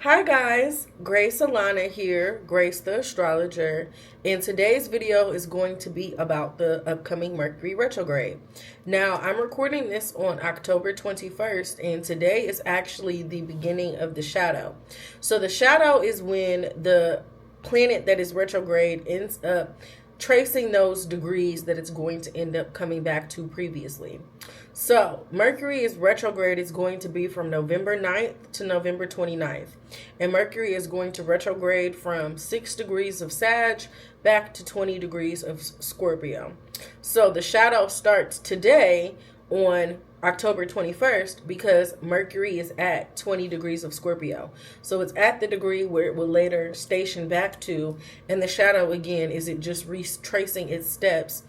Hi guys, Grace Alana here, Grace the Astrologer, and today's video is going to be about the upcoming Mercury Retrograde. Now, I'm recording this on October 21st, and today is actually the beginning of the shadow. So the shadow is when the planet that is retrograde ends up tracing those degrees that it's going to end up coming back to previously. So Mercury is retrograde is going to be from November 9th to November 29th. And Mercury is going to retrograde from 6 degrees of Sag back to 20 degrees of Scorpio. So the shadow starts today on October 21st because Mercury is at 20 degrees of Scorpio. So it's at the degree where it will later station back to, and the shadow again is it just retracing its steps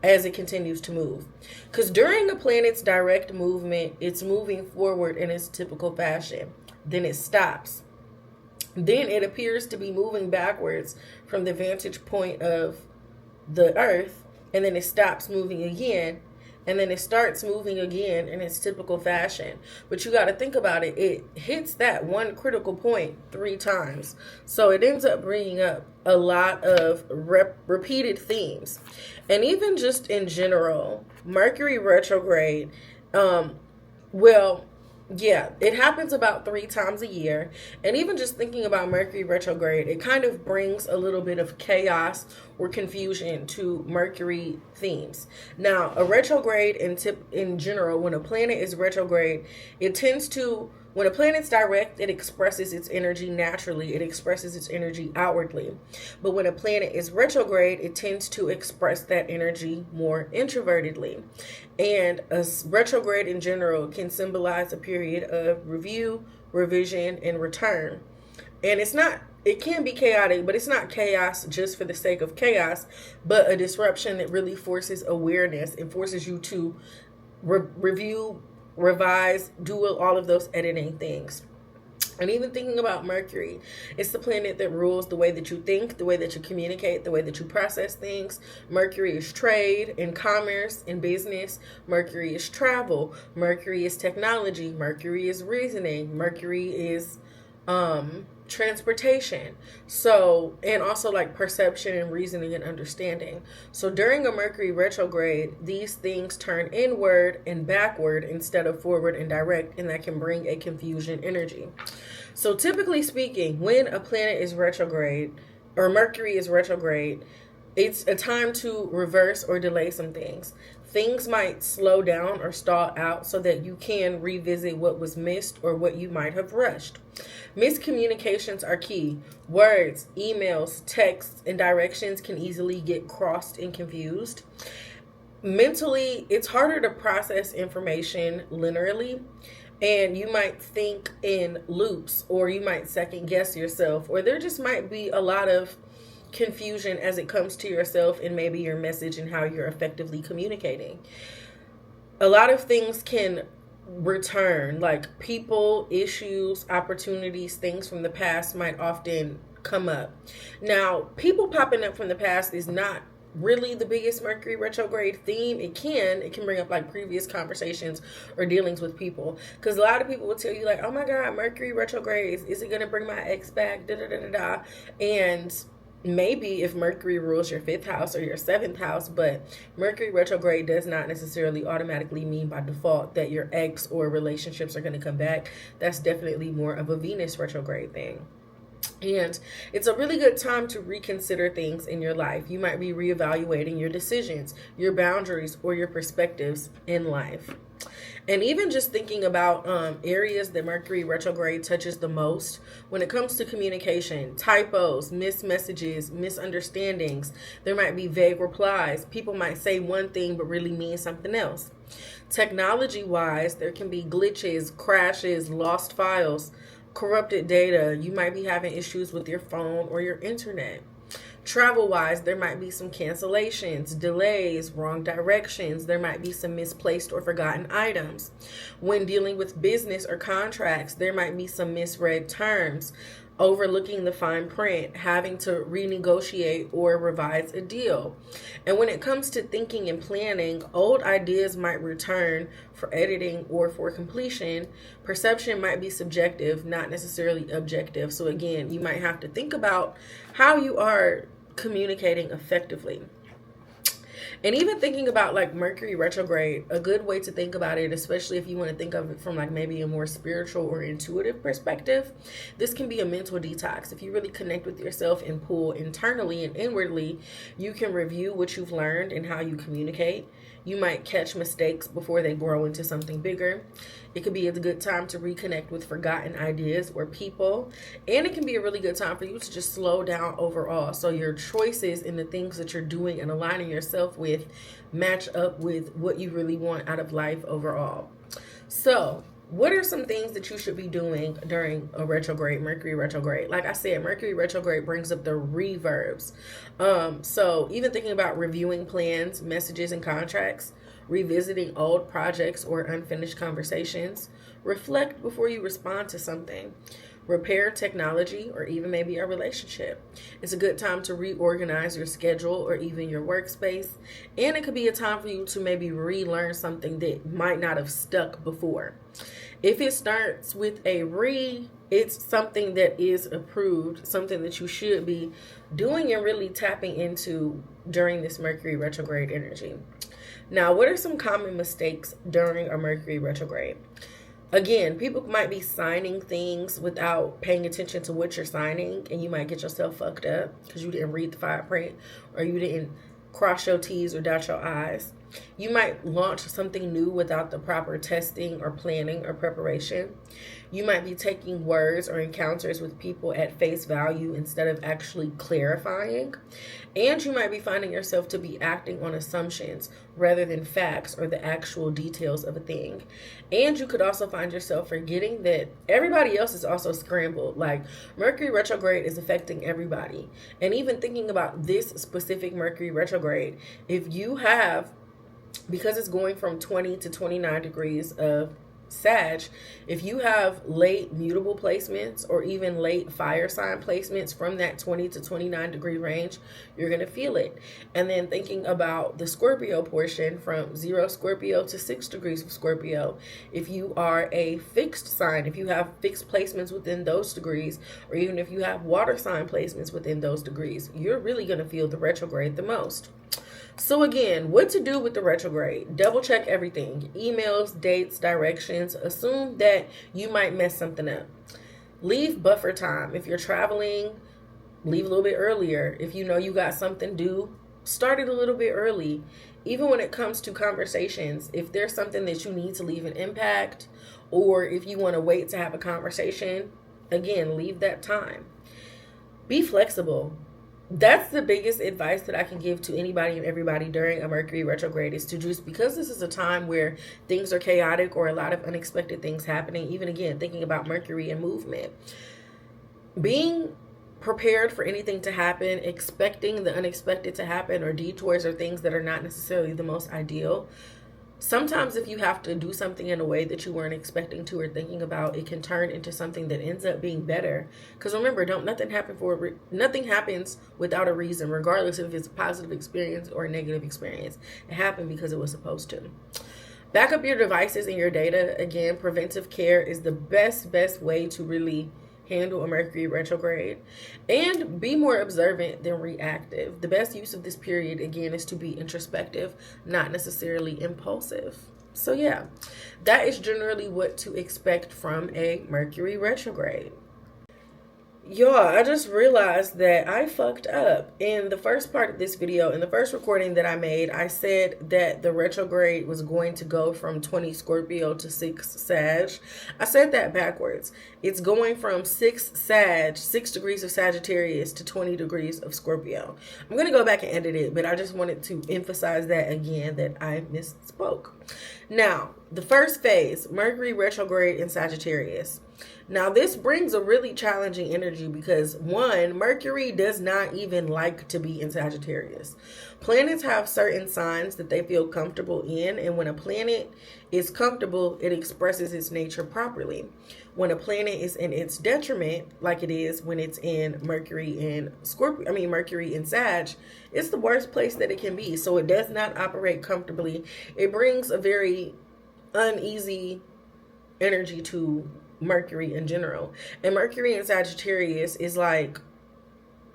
as it continues to move. Because during a planet's direct movement, it's moving forward in its typical fashion. Then it stops. Then it appears to be moving backwards from the vantage point of the Earth, and then it stops moving again. And then it starts moving again in its typical fashion. But you got to think about it. It hits that one critical point 3 times. So it ends up bringing up a lot of repeated themes. And even just in general, Mercury retrograde, it happens about 3 times a year. And even just thinking about Mercury retrograde, it kind of brings a little bit of chaos or confusion to Mercury themes. Now, a retrograde in general, when a planet is retrograde, when a planet's direct, it expresses its energy naturally. It expresses its energy outwardly. But when a planet is retrograde, it tends to express that energy more introvertedly. And a retrograde in general can symbolize a period of review, revision, and return. And it can be chaotic, but it's not chaos just for the sake of chaos, but a disruption that really forces awareness. It forces you to review, revise, do all of those editing things. And even thinking about Mercury, it's the planet that rules the way that you think, the way that you communicate, the way that you process things. Mercury is trade and commerce and business. Mercury is travel. Mercury is technology. Mercury is reasoning. Mercury is transportation. So, and also like perception and reasoning and understanding. So during a Mercury retrograde, these things turn inward and backward instead of forward and direct, and that can bring a confusion energy. So typically speaking, when a planet is retrograde or Mercury is retrograde, it's a time to reverse or delay some things. Things might slow down or stall out so that you can revisit what was missed or what you might have rushed. Miscommunications are key. Words, emails, texts, and directions can easily get crossed and confused. Mentally, it's harder to process information linearly, and you might think in loops, or you might second guess yourself, or there just might be a lot of confusion as it comes to yourself and maybe your message and how you're effectively communicating. A lot of things can return, like people, issues, opportunities, things from the past might often come up. Now, people popping up from the past is not really the biggest Mercury retrograde theme. It can bring up like previous conversations or dealings with people, because a lot of people will tell you like, oh my god, Mercury retrograde, is it gonna bring my ex back, da da da da da. And maybe if Mercury rules your 5th house or your 7th house, but Mercury retrograde does not necessarily automatically mean by default that your ex or relationships are going to come back. That's definitely more of a Venus retrograde thing. And it's a really good time to reconsider things in your life. You might be reevaluating your decisions, your boundaries, or your perspectives in life. And even just thinking about areas that Mercury retrograde touches the most when it comes to communication, typos, missed messages, misunderstandings. There might be vague replies. People might say one thing but really mean something else. Technology-wise, there can be glitches, crashes, lost files, corrupted data. You might be having issues with your phone or your internet. Travel-wise, there might be some cancellations, delays, wrong directions. There might be some misplaced or forgotten items. When dealing with business or contracts, there might be some misread terms. overlooking the fine print, having to renegotiate or revise a deal. And when it comes to thinking and planning, old ideas might return for editing or for completion. Perception might be subjective, not necessarily objective. So again, you might have to think about how you are communicating effectively. And even thinking about like Mercury retrograde, a good way to think about it, especially if you want to think of it from like maybe a more spiritual or intuitive perspective, this can be a mental detox. If you really connect with yourself and pull internally and inwardly, you can review what you've learned and how you communicate. You might catch mistakes before they grow into something bigger. It could be a good time to reconnect with forgotten ideas or people. And it can be a really good time for you to just slow down overall. So your choices and the things that you're doing and aligning yourself with match up with what you really want out of life overall. So what are some things that you should be doing during a retrograde, Mercury retrograde? Like I said, Mercury retrograde brings up the reverbs. So even thinking about reviewing plans, messages, and contracts, revisiting old projects or unfinished conversations, reflect before you respond to something, repair technology, or even maybe a relationship. It's a good time to reorganize your schedule or even your workspace. And it could be a time for you to maybe relearn something that might not have stuck before. If it starts with a it's something that is approved, something that you should be doing and really tapping into during this Mercury retrograde energy. Now, what are some common mistakes during a Mercury retrograde? Again, people might be signing things without paying attention to what you're signing, and you might get yourself fucked up because you didn't read the fine print or you didn't cross your T's or dot your I's. You might launch something new without the proper testing or planning or preparation. You might be taking words or encounters with people at face value instead of actually clarifying. And you might be finding yourself to be acting on assumptions rather than facts or the actual details of a thing. And you could also find yourself forgetting that everybody else is also scrambled. Like Mercury retrograde is affecting everybody. And even thinking about this specific Mercury retrograde, if you have, because it's going from 20 to 29 degrees of Sag, if you have late mutable placements or even late fire sign placements from that 20 to 29 degree range, you're going to feel it. And then thinking about the Scorpio portion from 0 Scorpio to 6 degrees of Scorpio, if you are a fixed sign, if you have fixed placements within those degrees, or even if you have water sign placements within those degrees, you're really going to feel the retrograde the most. So again, what to do with the retrograde? Double check everything. Emails, dates, directions. Assume that you might mess something up. Leave buffer time. If you're traveling, leave a little bit earlier. If you know you got something due, start it a little bit early. Even when it comes to conversations, if there's something that you need to leave an impact, or if you want to wait to have a conversation, again, leave that time. Be flexible. That's the biggest advice that I can give to anybody and everybody during a Mercury retrograde, is to just, because this is a time where things are chaotic or a lot of unexpected things happening, even again, thinking about Mercury and movement, being prepared for anything to happen, expecting the unexpected to happen, or detours or things that are not necessarily the most ideal. Sometimes if you have to do something in a way that you weren't expecting to or thinking about, it can turn into something that ends up being better. Because remember, nothing happens without a reason, regardless if it's a positive experience or a negative experience. It happened because it was supposed to. Back up your devices and your data. Again, preventive care is the best way to really handle a Mercury retrograde, and be more observant than reactive. The best use of this period, again, is to be introspective, not necessarily impulsive. So yeah, that is generally what to expect from a Mercury retrograde. Y'all, I just realized that I fucked up. In the first part of this video, in the first recording that I made, I said that the retrograde was going to go from 20 Scorpio to 6 Sag. I said that backwards. It's going from 6 degrees of Sagittarius to 20 degrees of Scorpio. I'm going to go back and edit it, but I just wanted to emphasize that again, that I misspoke. Now, the first phase, Mercury retrograde in Sagittarius. Now, this brings a really challenging energy because, one, Mercury does not even like to be in Sagittarius. Planets have certain signs that they feel comfortable in, and when a planet is comfortable, it expresses its nature properly. when a planet is in its detriment, like it is when it's in Mercury in Scorpio, Mercury in Sag, it's the worst place that it can be. So it does not operate comfortably. It brings a very uneasy energy to Mercury in general. And Mercury in Sagittarius is like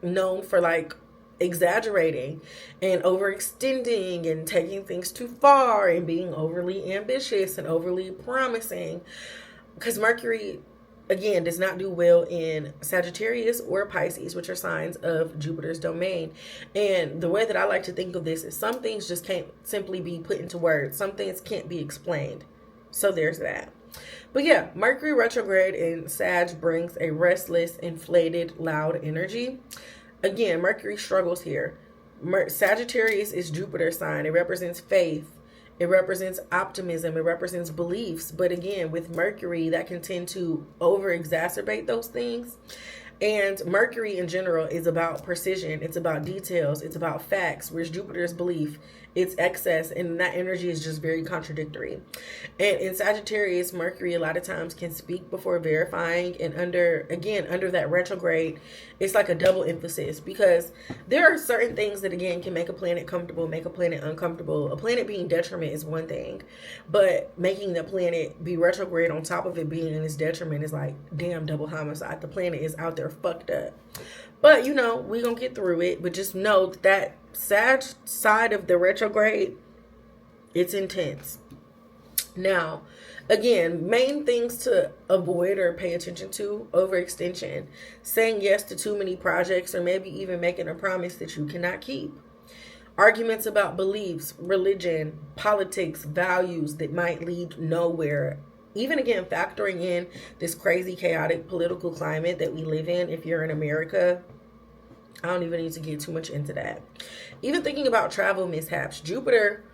known for like exaggerating and overextending and taking things too far and being overly ambitious and overly promising, because Mercury again does not do well in Sagittarius or Pisces, which are signs of Jupiter's domain. And the way that I like to think of this is some things just can't simply be put into words. Some things can't be explained. So there's that. But yeah, Mercury retrograde in Sag brings a restless, inflated, loud energy. Again, Mercury struggles here. Sagittarius is Jupiter's sign. It represents faith. It represents optimism. It represents beliefs. But again, with Mercury, that can tend to over-exacerbate those things. And Mercury in general is about precision. It's about details. It's about facts. Whereas Jupiter's belief, it's excess, and that energy is just very contradictory. And in Sagittarius, Mercury a lot of times can speak before verifying, and under that retrograde, it's like a double emphasis, because there are certain things that again can make a planet comfortable, make a planet uncomfortable. A planet being detriment is one thing, but making the planet be retrograde on top of it being in its detriment is like, damn, double homicide. The planet is out there fucked up. But we're gonna get through it. But just know that Sag side of the retrograde, it's intense. Now, again, main things to avoid or pay attention to: overextension, saying yes to too many projects, or maybe even making a promise that you cannot keep. Arguments about beliefs, religion, politics, values that might lead nowhere. Even again, factoring in this crazy, chaotic political climate that we live in, if you're in America, I don't even need to get too much into that. Even thinking about travel mishaps. Jupiter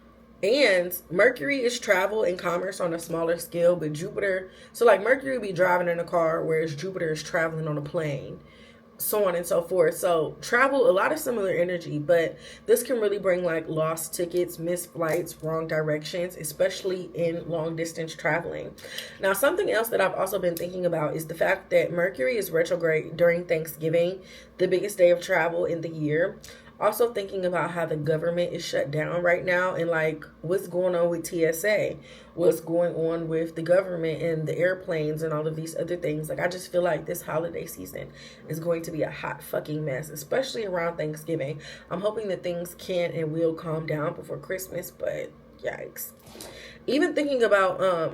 and Mercury is travel and commerce on a smaller scale, but Jupiter, so like Mercury would be driving in a car, whereas Jupiter is traveling on a plane, so on and so forth. So travel, a lot of similar energy, but this can really bring like lost tickets, missed flights, wrong directions, especially in long distance traveling. Now, something else that I've also been thinking about is the fact that Mercury is retrograde during Thanksgiving, the biggest day of travel in the year. Also thinking about how the government is shut down right now, and like what's going on with TSA, what's going on with the government and the airplanes and all of these other things. Like, I just feel like this holiday season is going to be a hot fucking mess, especially around Thanksgiving. I'm hoping that things can and will calm down before Christmas, but yikes. Even thinking about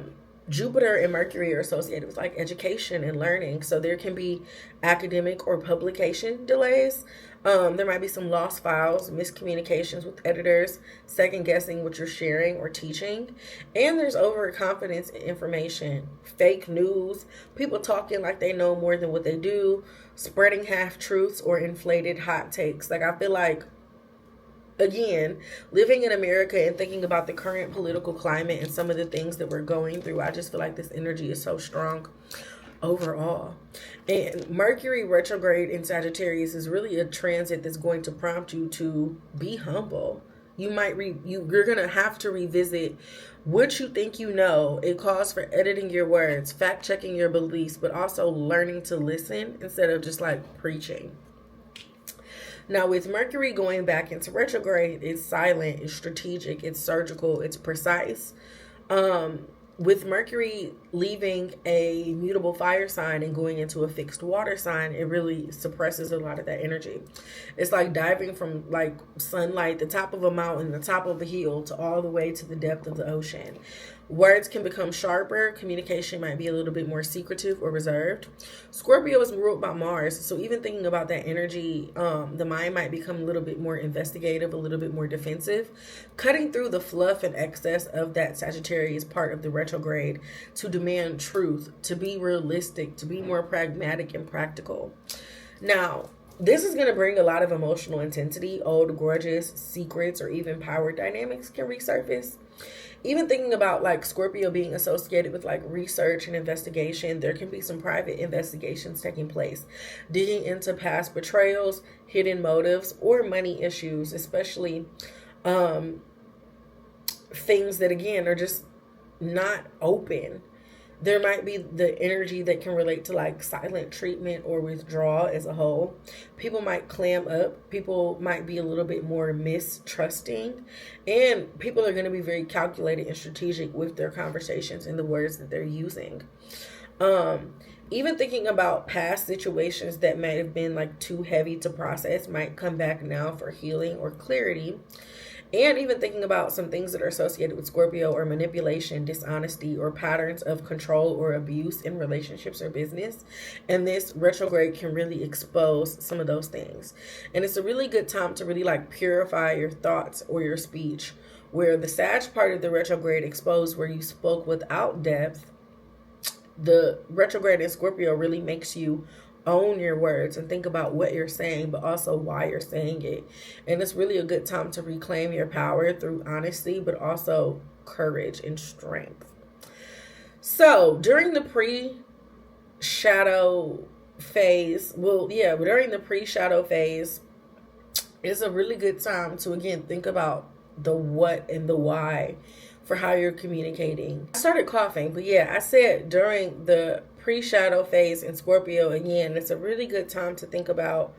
Jupiter and Mercury are associated with like education and learning. So there can be academic or publication delays. There might be some lost files, miscommunications with editors, second guessing what you're sharing or teaching. And there's overconfidence in information, fake news, people talking like they know more than what they do, spreading half truths or inflated hot takes. Like, I feel like, again, living in America and thinking about the current political climate and some of the things that we're going through, I just feel like this energy is so strong overall. And Mercury retrograde in Sagittarius is really a transit that's going to prompt you to be humble. You're going to have to revisit what you think you know. It calls for editing your words, fact checking your beliefs, but also learning to listen instead of just like preaching. Now, with Mercury going back into retrograde, it's silent, it's strategic, it's surgical, it's precise. With Mercury leaving a mutable fire sign and going into a fixed water sign, it really suppresses a lot of that energy. It's like diving from like sunlight, the top of a mountain, the top of a hill, to all the way to the depth of the ocean. Words can become sharper. Communication might be a little bit more secretive or reserved. Scorpio is ruled by Mars, so even thinking about that energy, the mind might become a little bit more investigative, a little bit more defensive, cutting through the fluff and excess of that Sagittarius part of the retrograde to demand truth, to be realistic, to be more pragmatic and practical. Now, this is going to bring a lot of emotional intensity. Old grudges, secrets, or even power dynamics can resurface. Even thinking about like Scorpio being associated with like research and investigation, there can be some private investigations taking place, digging into past betrayals, hidden motives, or money issues, especially things that again are just not open. There might be the energy that can relate to like silent treatment or withdrawal as a whole. People might clam up. People might be a little bit more mistrusting. And people are going to be very calculated and strategic with their conversations and the words that they're using. Even thinking about past situations that might have been like too heavy to process might come back now for healing or clarity. And even thinking about some things that are associated with Scorpio or manipulation, dishonesty, or patterns of control or abuse in relationships or business. And this retrograde can really expose some of those things. And it's a really good time to really like purify your thoughts or your speech. Where the Sag part of the retrograde exposed where you spoke without depth, the retrograde in Scorpio really makes you own your words and think about what you're saying, but also why you're saying it. And it's really a good time to reclaim your power through honesty, but also courage and strength. So during the pre-shadow phase, during the pre-shadow phase, it's a really good time to, again, think about the what and the why for how you're communicating. I started coughing, but I said during the pre-shadow phase in Scorpio, again, it's a really good time to think about,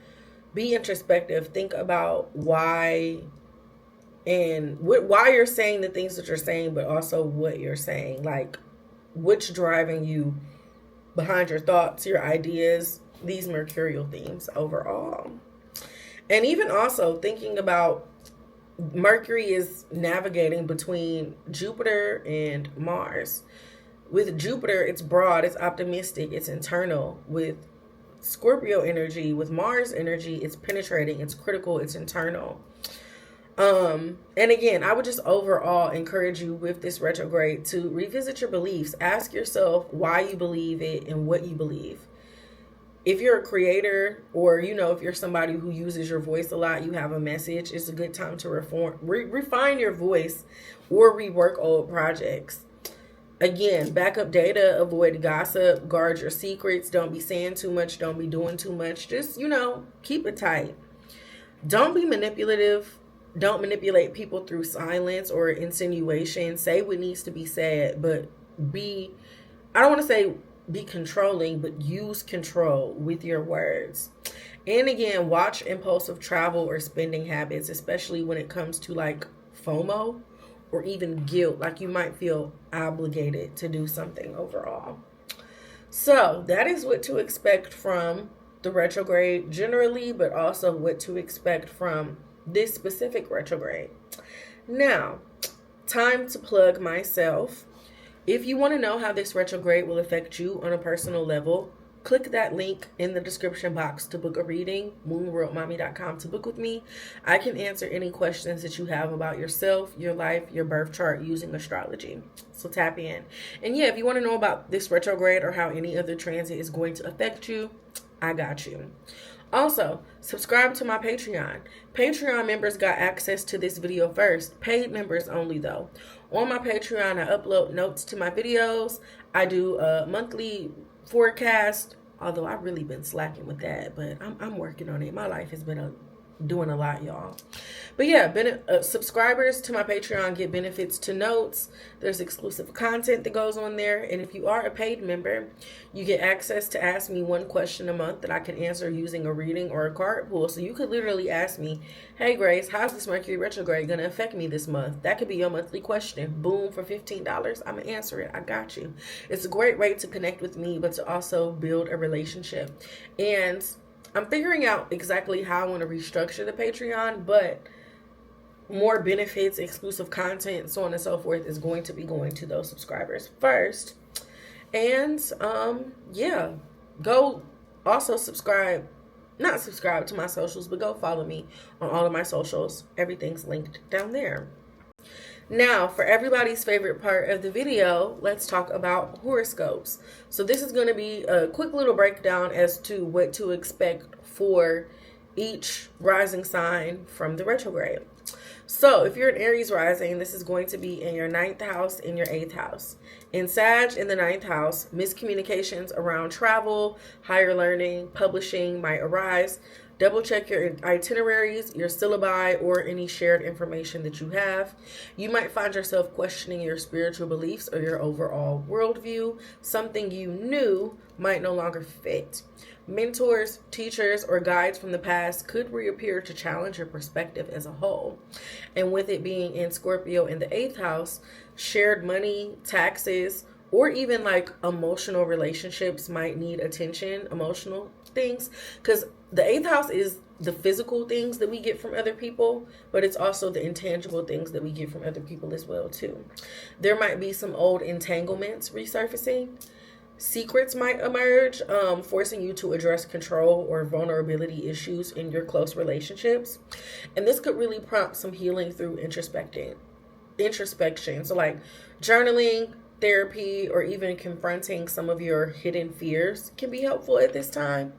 be introspective, think about why and why you're saying the things that you're saying, but also what you're saying, like what's driving you behind your thoughts, your ideas, these mercurial themes overall. And even also thinking about Mercury is navigating between Jupiter and Mars. With Jupiter, it's broad, it's optimistic, it's internal. With Scorpio energy, with Mars energy, it's penetrating, it's critical, it's internal. And again, I would just overall encourage you with this retrograde to revisit your beliefs. Ask yourself why you believe it and what you believe. If you're a creator or, if you're somebody who uses your voice a lot, you have a message, it's a good time to refine your voice or rework old projects. Again, backup data, avoid gossip, guard your secrets, don't be saying too much, don't be doing too much. Just, keep it tight. Don't be manipulative. Don't manipulate people through silence or insinuation. Say what needs to be said, but I don't want to say be controlling, but use control with your words. And again, watch impulsive travel or spending habits, especially when it comes to like FOMO or even guilt, like you might feel obligated to do something overall. So that is what to expect from the retrograde generally, but also what to expect from this specific retrograde. Now, time to plug myself. If you want to know how this retrograde will affect you on a personal level, click that link in the description box to book a reading, moonworldmommy.com, to book with me. I can answer any questions that you have about yourself, your life, your birth chart using astrology. So tap in. And if you want to know about this retrograde or how any other transit is going to affect you, I got you. Also, subscribe to my Patreon. Patreon members got access to this video first. Paid members only, though. On my Patreon, I upload notes to my videos. I do a monthly forecast, although I've really been slacking with that, but I'm working on it. My life has been doing a lot, y'all. But subscribers to my Patreon get benefits to notes. There's exclusive content that goes on there. And if you are a paid member, you get access to ask me one question a month that I can answer using a reading or a card pool. So you could literally ask me, hey Grace, how's this Mercury retrograde going to affect me this month? That could be your monthly question. Boom, for $15, I'm going to answer it. I got you. It's a great way to connect with me, but to also build a relationship. And I'm figuring out exactly how I want to restructure the Patreon, but more benefits, exclusive content, so on and so forth is going to be going to those subscribers first. And go also not subscribe to my socials, but go follow me on all of my socials. Everything's linked down there. Now, for everybody's favorite part of the video, let's talk about horoscopes. So this is going to be a quick little breakdown as to what to expect for each rising sign from the retrograde. So if you're an Aries rising, this is going to be in your 9th house and your 8th house. In Sag, in the 9th house, miscommunications around travel, higher learning, publishing might arise. Double check your itineraries, your syllabi, or any shared information that you have. You might find yourself questioning your spiritual beliefs or your overall worldview. Something you knew might no longer fit. Mentors, teachers, or guides from the past could reappear to challenge your perspective as a whole. And with it being in Scorpio in the 8th house, shared money, taxes, or even like emotional relationships might need attention, emotional things. Because the 8th house is the physical things that we get from other people, but it's also the intangible things that we get from other people as well too. There might be some old entanglements resurfacing. Secrets might emerge, forcing you to address control or vulnerability issues in your close relationships. And this could really prompt some healing through introspection. So like journaling, therapy, or even confronting some of your hidden fears can be helpful at this time.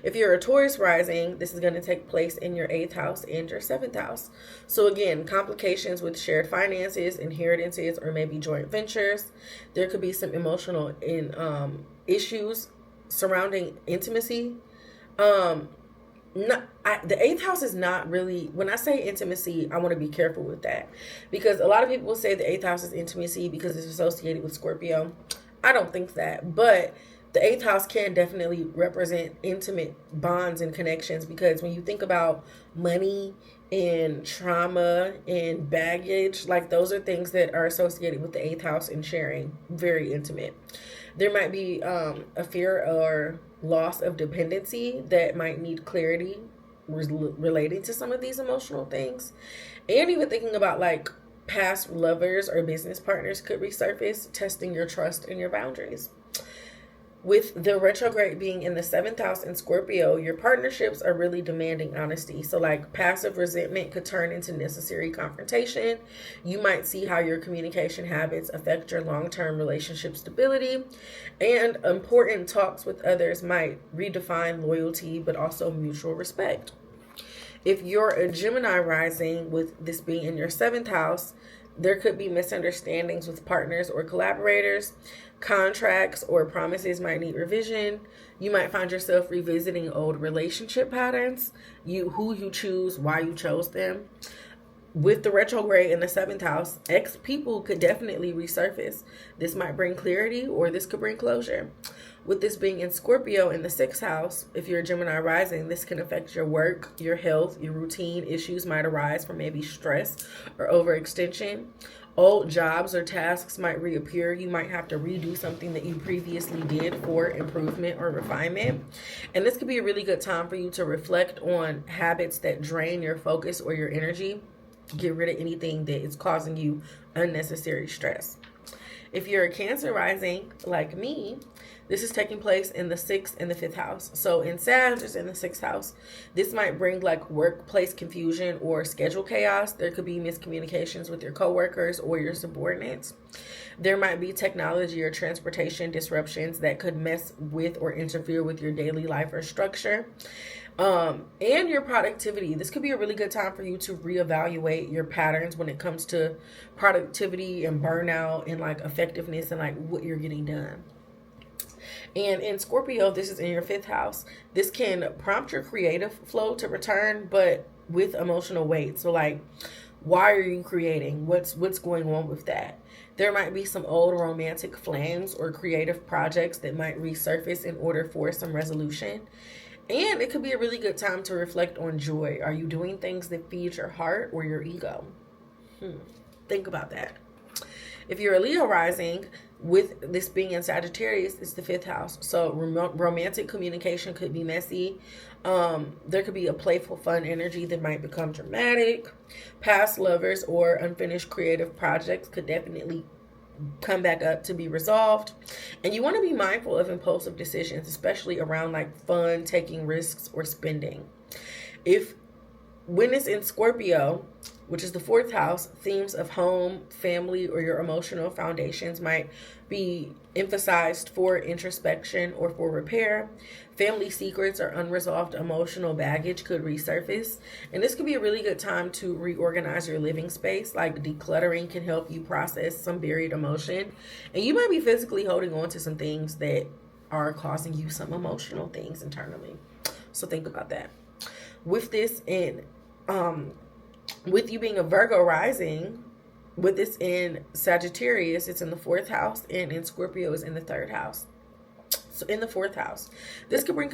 If you're a Taurus rising, this is going to take place in your 8th house and your 7th house. So again, complications with shared finances, inheritances, or maybe joint ventures. There could be some emotional issues surrounding intimacy. The 8th house is not really, when I say intimacy, I want to be careful with that. Because a lot of people will say the 8th house is intimacy because it's associated with Scorpio. I don't think that, but the 8th house can definitely represent intimate bonds and connections, because when you think about money and trauma and baggage, like those are things that are associated with the 8th house and sharing, very intimate. There might be a fear or loss of dependency that might need clarity relating to some of these emotional things. And even thinking about like past lovers or business partners could resurface, testing your trust and your boundaries. With the retrograde being in the 7th house in Scorpio, your partnerships are really demanding honesty. So like passive resentment could turn into necessary confrontation. You might see how your communication habits affect your long-term relationship stability. And important talks with others might redefine loyalty, but also mutual respect. If you're a Gemini rising, with this being in your 7th house, there could be misunderstandings with partners or collaborators. Contracts or promises might need revision. You might find yourself revisiting old relationship patterns, who you choose, why you chose them. With the retrograde in the 7th house, ex people could definitely resurface. This might bring clarity, or this could bring closure. With this being in Scorpio in the 6th house, if you're a Gemini rising, this can affect your work, your health, your routine. Issues might arise from maybe stress or overextension. Old jobs or tasks might reappear. You might have to redo something that you previously did for improvement or refinement. And this could be a really good time for you to reflect on habits that drain your focus or your energy. Get rid of anything that is causing you unnecessary stress. If you're a Cancer rising like me, this is taking place in the 6th and the 5th house. So in Sag, in the 6th house, this might bring like workplace confusion or schedule chaos. There could be miscommunications with your coworkers or your subordinates. There might be technology or transportation disruptions that could mess with or interfere with your daily life or structure. And your productivity. This could be a really good time for you to reevaluate your patterns when it comes to productivity and burnout and like effectiveness and like what you're getting done. And in Scorpio, this is in your 5th house. This can prompt your creative flow to return, but with emotional weight. So like, why are you creating? What's going on with that? There might be some old romantic flames or creative projects that might resurface in order for some resolution. And it could be a really good time to reflect on joy. Are you doing things that feed your heart or your ego? Think about that. If you're a Leo rising, with this being in Sagittarius, it's the 5th house. So romantic communication could be messy. There could be a playful, fun energy that might become dramatic. Past lovers or unfinished creative projects could definitely come back up to be resolved. And you want to be mindful of impulsive decisions, especially around like fun, taking risks, or spending. When it's in Scorpio, which is the 4th house, themes of home, family, or your emotional foundations might be emphasized for introspection or for repair. Family secrets or unresolved emotional baggage could resurface. And this could be a really good time to reorganize your living space. Like decluttering can help you process some buried emotion. And you might be physically holding on to some things that are causing you some emotional things internally. So think about that. With this in, with you being a Virgo rising, with this in Sagittarius, it's in the 4th house, and in Scorpio is in the 3rd house. So in the 4th house, this could bring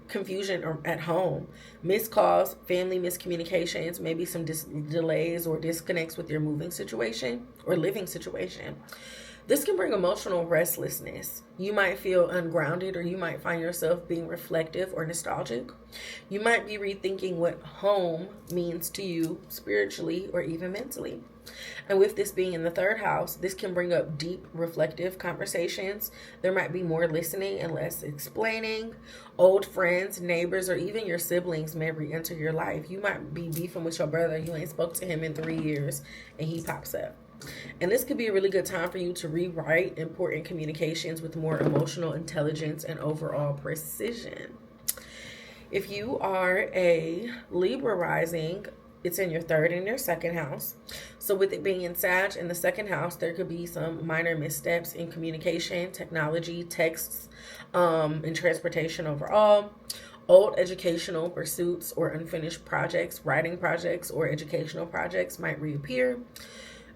confusion at home, missed calls, family miscommunications, maybe some delays or disconnects with your moving situation or living situation. This can bring emotional restlessness. You might feel ungrounded, or you might find yourself being reflective or nostalgic. You might be rethinking what home means to you spiritually or even mentally. And with this being in the 3rd house, this can bring up deep, reflective conversations. There might be more listening and less explaining. Old friends, neighbors, or even your siblings may re-enter your life. You might be beefing with your brother. You ain't spoke to him in 3 years, and he pops up. And this could be a really good time for you to rewrite important communications with more emotional intelligence and overall precision. If you are a Libra rising, it's in your 3rd and your 2nd house. So with it being in Sag in the 2nd house, there could be some minor missteps in communication, technology, texts, and transportation overall. Old educational pursuits or unfinished projects, writing projects, or educational projects might reappear.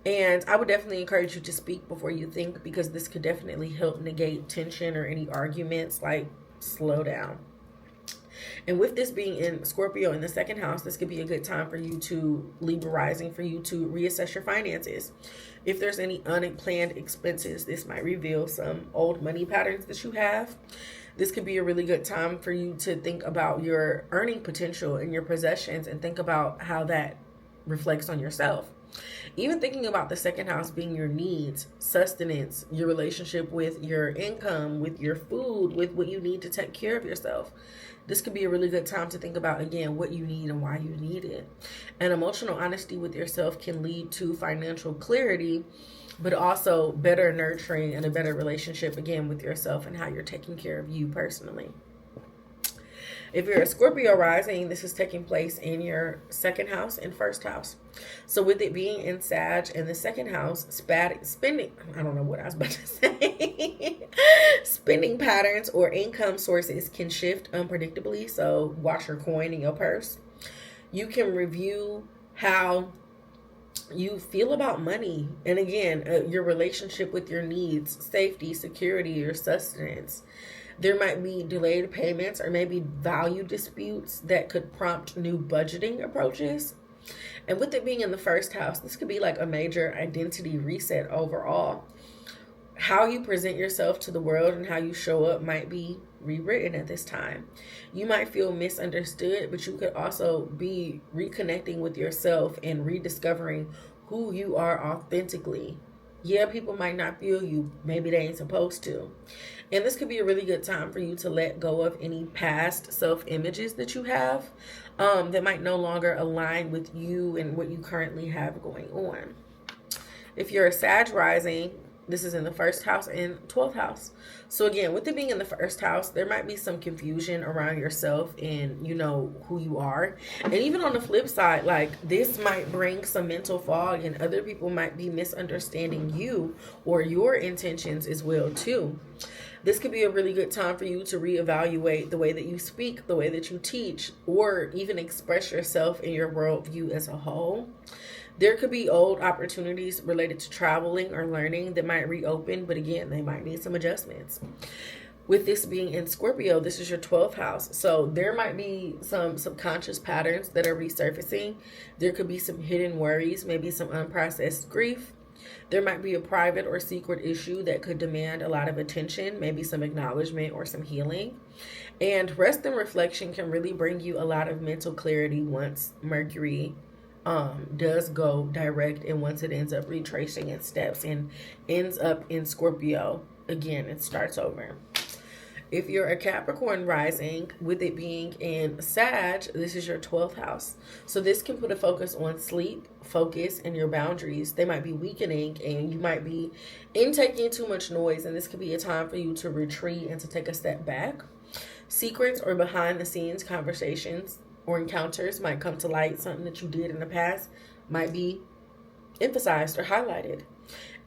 And I would definitely encourage you to speak before you think, because this could definitely help negate tension or any arguments. Like, slow down. And with this being in Scorpio in the 2nd house, this could be a good time for you to, Libra rising, for you to reassess your finances. If there's any unplanned expenses, this might reveal some old money patterns that you have. This could be a really good time for you to think about your earning potential and your possessions, and think about how that reflects on yourself. Even thinking about the 2nd house being your needs, sustenance, your relationship with your income, with your food, with what you need to take care of yourself. This could be a really good time to think about, again, what you need and why you need it. And emotional honesty with yourself can lead to financial clarity, but also better nurturing and a better relationship, again, with yourself and how you're taking care of you personally. If you're a Scorpio rising, this is taking place in your 2nd house and 1st house. So with it being in Sag in the 2nd house, spending, I don't know what I was about to say. Spending patterns or income sources can shift unpredictably. So watch your coin in your purse. You can review how you feel about money. And again, your relationship with your needs, safety, security, your sustenance. There might be delayed payments or maybe value disputes that could prompt new budgeting approaches. And with it being in the 1st house, this could be like a major identity reset overall. How you present yourself to the world and how you show up might be rewritten at this time. You might feel misunderstood, but you could also be reconnecting with yourself and rediscovering who you are authentically. Yeah, people might not feel you. Maybe they ain't supposed to. And this could be a really good time for you to let go of any past self-images that you have that might no longer align with you and what you currently have going on. If you're a Sag rising, this is in the 1st house and 12th house. So again, with it being in the 1st house, there might be some confusion around yourself and, you know, who you are. And even on the flip side, like, this might bring some mental fog, and other people might be misunderstanding you or your intentions as well too. This could be a really good time for you to reevaluate the way that you speak, the way that you teach, or even express yourself in your worldview as a whole. There could be old opportunities related to traveling or learning that might reopen, but again, they might need some adjustments. With this being in Scorpio, this is your 12th house. So there might be some subconscious patterns that are resurfacing. There could be some hidden worries, maybe some unprocessed grief. There might be a private or secret issue that could demand a lot of attention, maybe some acknowledgement or some healing. And rest and reflection can really bring you a lot of mental clarity once Mercury does go direct, and once it ends up retracing its steps and ends up in Scorpio. Again, it starts over. If you're a Capricorn rising, with it being in Sag, this is your 12th house. So this can put a focus on sleep, focus, and your boundaries. They might be weakening, and you might be intaking too much noise, and this could be a time for you to retreat and to take a step back. Secrets or behind the scenes conversations or encounters might come to light. Something that you did in the past might be emphasized or highlighted.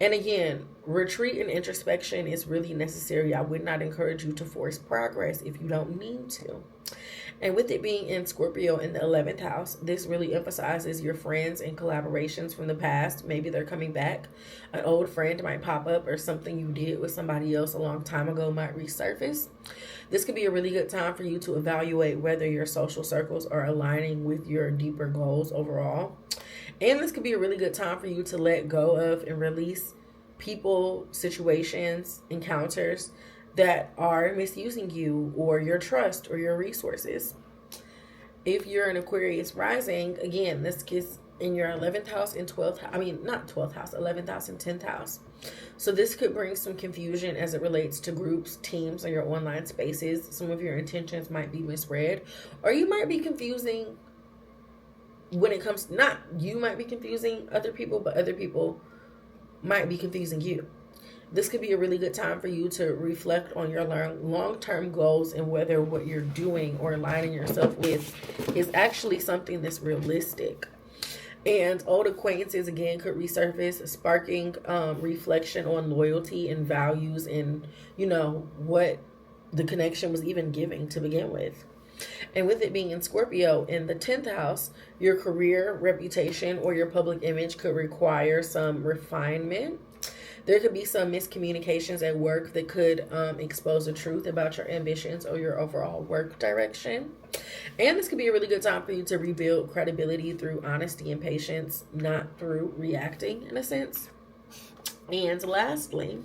And again, retreat and introspection is really necessary. I would not encourage you to force progress if you don't need to. And with it being in Scorpio in the 11th house, this really emphasizes your friends and collaborations from the past. Maybe they're coming back. An old friend might pop up, or something you did with somebody else a long time ago might resurface. This could be a really good time for you to evaluate whether your social circles are aligning with your deeper goals overall. And this could be a really good time for you to let go of and release people, situations, encounters that are misusing you or your trust or your resources. If you're an Aquarius rising, again, this is in your 11th house and 12th house. I mean, not 12th house, 11th house and 10th house. So this could bring some confusion as it relates to groups, teams, or your online spaces. Some of your intentions might be misread, or you might be confusing when it comes, not you might be confusing other people, but other people might be confusing you. This could be a really good time for you to reflect on your long-term goals and whether what you're doing or aligning yourself with is actually something that's realistic. And old acquaintances, again, could resurface, sparking reflection on loyalty and values and, you know, what the connection was even giving to begin with. And with it being in Scorpio in the 10th house, your career, reputation, or your public image could require some refinement. There could be some miscommunications at work that could expose the truth about your ambitions or your overall work direction. And this could be a really good time for you to rebuild credibility through honesty and patience, not through reacting in a sense. And lastly,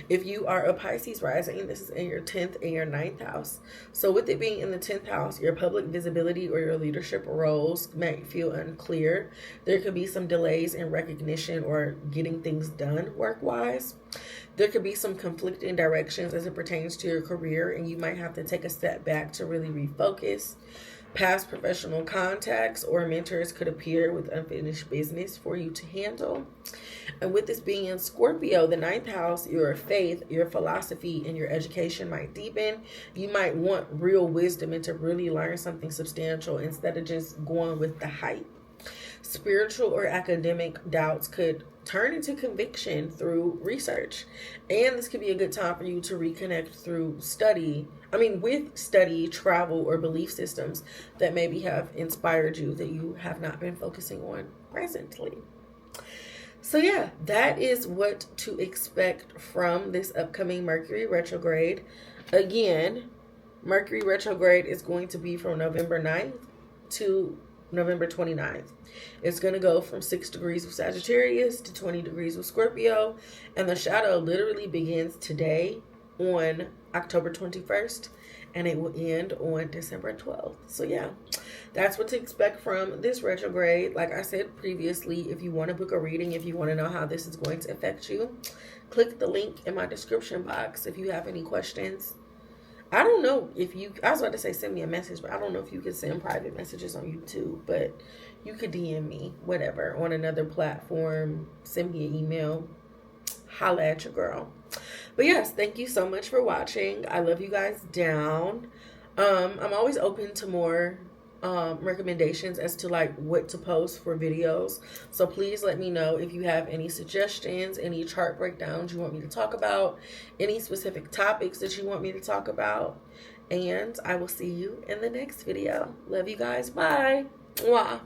if you are a Pisces rising, this is in your 10th and your 9th house. So with it being in the 10th house, your public visibility or your leadership roles might feel unclear. There could be some delays in recognition or getting things done work-wise. There could be some conflicting directions as it pertains to your career, and you might have to take a step back to really refocus. Past professional contacts or mentors could appear with unfinished business for you to handle. And with this being in Scorpio, the 9th house, your faith, your philosophy, and your education might deepen. You might want real wisdom and to really learn something substantial instead of just going with the hype. Spiritual or academic doubts could turn into conviction through research. And this could be a good time for you to reconnect through with study, travel, or belief systems that maybe have inspired you that you have not been focusing on presently. So yeah, that is what to expect from this upcoming Mercury retrograde. Again, Mercury retrograde is going to be from November 9th to November 29th. It's going to go from 6 degrees with Sagittarius to 20 degrees with Scorpio. And the shadow literally begins today on October 21st. And it will end on December 12th. So yeah, that's what to expect from this retrograde. Like I said previously, if you want to book a reading, if you want to know how this is going to affect you, click the link in my description box if you have any questions. I don't know if you, I was about to say send me a message, but I don't know if you can send private messages on YouTube, but you could DM me, whatever, on another platform, send me an email, holla at your girl. But yes, thank you so much for watching. I love you guys down. I'm always open to more recommendations as to like what to post for videos. So please let me know if you have any suggestions, any chart breakdowns you want me to talk about, any specific topics that you want me to talk about. And I will see you in the next video. Love you guys. Bye. Mwah.